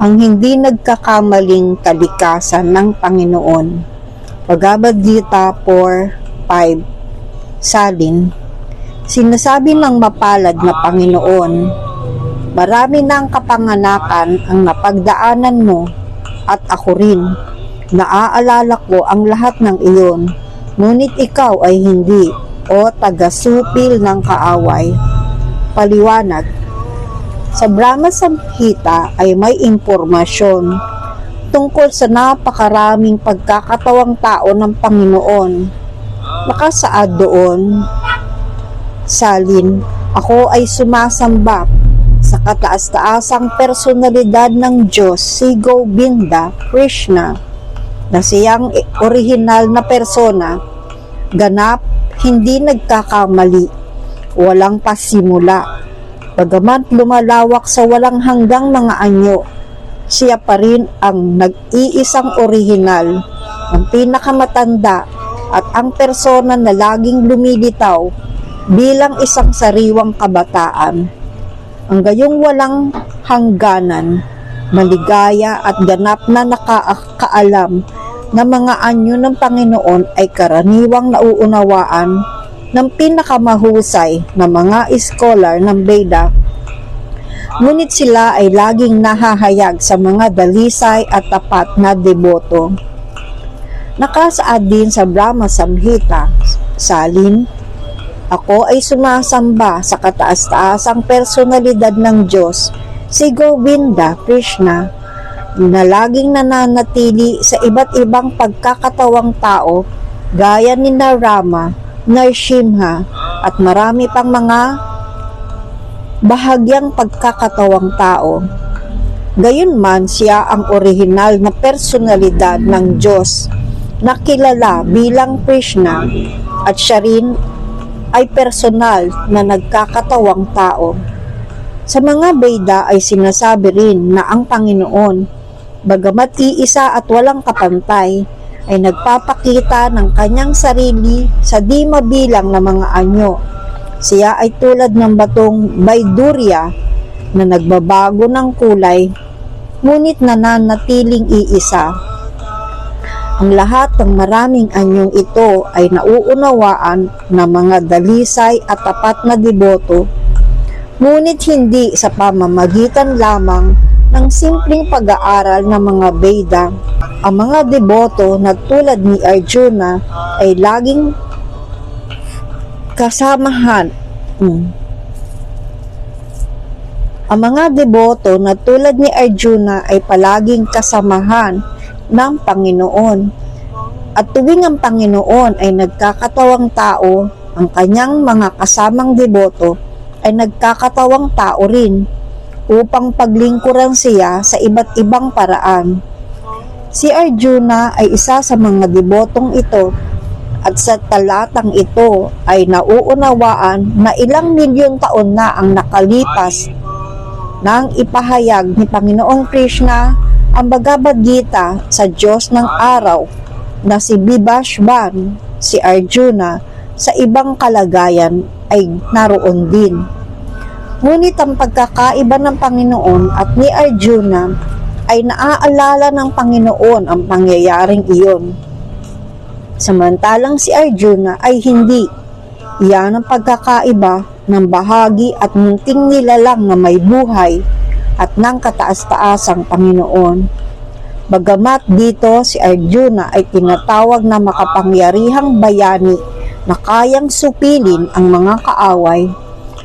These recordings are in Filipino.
ang hindi nagkakamaling kalikasan ng Panginoon. Bhagavad Gita 4:5. Salin, sinasabi ng mapalad na Panginoon, marami ng kapanganakan ang napagdaanan mo at ako rin. Naaalala ko ang lahat ng iyon, ngunit ikaw ay hindi, o taga-supil ng kaaway. Paliwanag, sa Brahma Samhita ay may impormasyon tungkol sa napakaraming pagkakatawang tao ng Panginoon. Nakasaad doon, Salin, ako ay sumasamba sa kataas-taasang personalidad ng Diyos, si Govinda Krishna, na siyang orihinal na persona, ganap, hindi nagkakamali, walang pasimula. Bagamat lumalawak sa walang hanggang mga anyo, siya pa rin ang nag-iisang orihinal, ang pinakamatanda at ang persona na laging lumilitaw bilang isang sariwang kabataan. Ang gayong walang hangganan, maligaya at ganap na nakakaalam na mga anyo ng Panginoon ay karaniwang nauunawaan ng pinakamahusay na mga scholar ng Veda, ngunit sila ay laging nahahayag sa mga dalisay at tapat na deboto. Nakasaad din sa Brahma Samhita, Salin, ako ay sumasamba sa kataas-taasang personalidad ng Diyos, si Govinda Krishna, na laging nananatili sa iba't ibang pagkakatawang tao gaya ni Rama, Narsimha at marami pang mga bahagyang pagkakatawang tao. Gayunman, siya ang orihinal na personalidad ng Diyos na kilala bilang Krishna at siya rin ay personal na nagkakatawang tao. Sa mga Veda ay sinasabi rin na ang Panginoon, bagamat iisa at walang kapantay, ay nagpapakita ng kanyang sarili sa di mabilang na mga anyo. Siya ay tulad ng batong Vaidurya na nagbabago ng kulay, ngunit nananatiling iisa. Ang lahat ng maraming anyong ito ay nauunawaan ng mga dalisay at tapat na deboto, ngunit hindi sa pamamagitan lamang ng simpleng pag-aaral ng mga Veda. Ang mga deboto na tulad ni Arjuna ay laging kasamahan. Ang mga deboto na tulad ni Arjuna ay palaging kasamahan ng Panginoon. At tuwing ang Panginoon ay nagkakatawang tao, ang kanyang mga kasamang deboto ay nagkakatawang tao rin upang paglingkuran siya sa iba't ibang paraan. Si Arjuna ay isa sa mga debotong ito at sa talatang ito ay nauunawaan na ilang milyon taon na ang nakalipas nang ipahayag ni Panginoong Krishna ang Bhagavad Gita sa Diyos ng araw na si Vibhashvan. Si Arjuna sa ibang kalagayan ay naroon din. Ngunit ang pagkakaiba ng Panginoon at ni Arjuna ay naaalala ng Panginoon ang pangyayaring iyon. Samantalang si Arjuna ay hindi. Iyan ang pagkakaiba ng bahagi at munting nilalang na may buhay at ng kataas-taasang Panginoon. Bagamat dito si Arjuna ay tinatawag na makapangyarihang bayani na kayang supilin ang mga kaaway,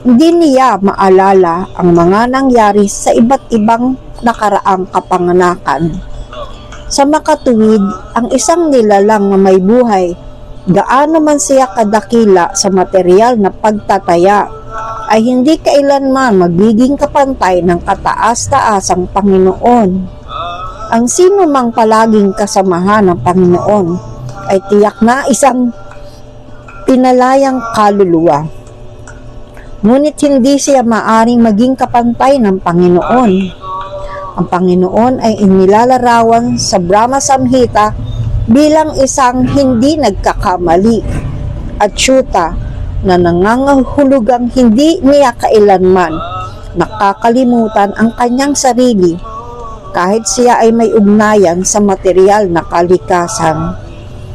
hindi niya maalala ang mga nangyari sa iba't ibang nakaraang kapanganakan. Sa makatuwid, ang isang nilalang na may buhay, gaano man siya kadakila sa material na pagtataya, ay hindi kailanman magiging kapantay ng kataas-taasang Panginoon. Ang sino mang palaging kasamahan ng Panginoon ay tiyak na isang pinalayang kaluluwa. Ngunit hindi siya maaring maging kapantay ng Panginoon. Ang Panginoon ay inilalarawan sa Brahma Samhita bilang isang hindi nagkakamali at syuta na nangangahulugang hindi niya kailanman nakakalimutan ang kanyang sarili kahit siya ay may ugnayan sa material na kalikasan.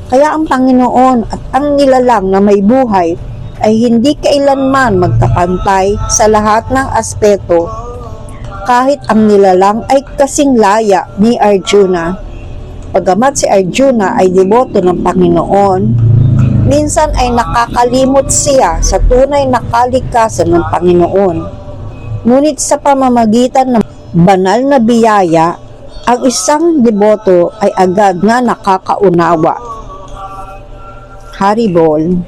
Kaya ang Panginoon at ang nilalang na may buhay ay hindi kailanman magkapantay sa lahat ng aspeto, kahit ang nilalang ay kasing laya ni Arjuna. Bagamat si Arjuna ay deboto ng Panginoon, minsan ay nakakalimot siya sa tunay na kalikasan ng Panginoon. Ngunit sa pamamagitan ng banal na biyaya, ang isang deboto ay agad na nakakaunawa. Haribol.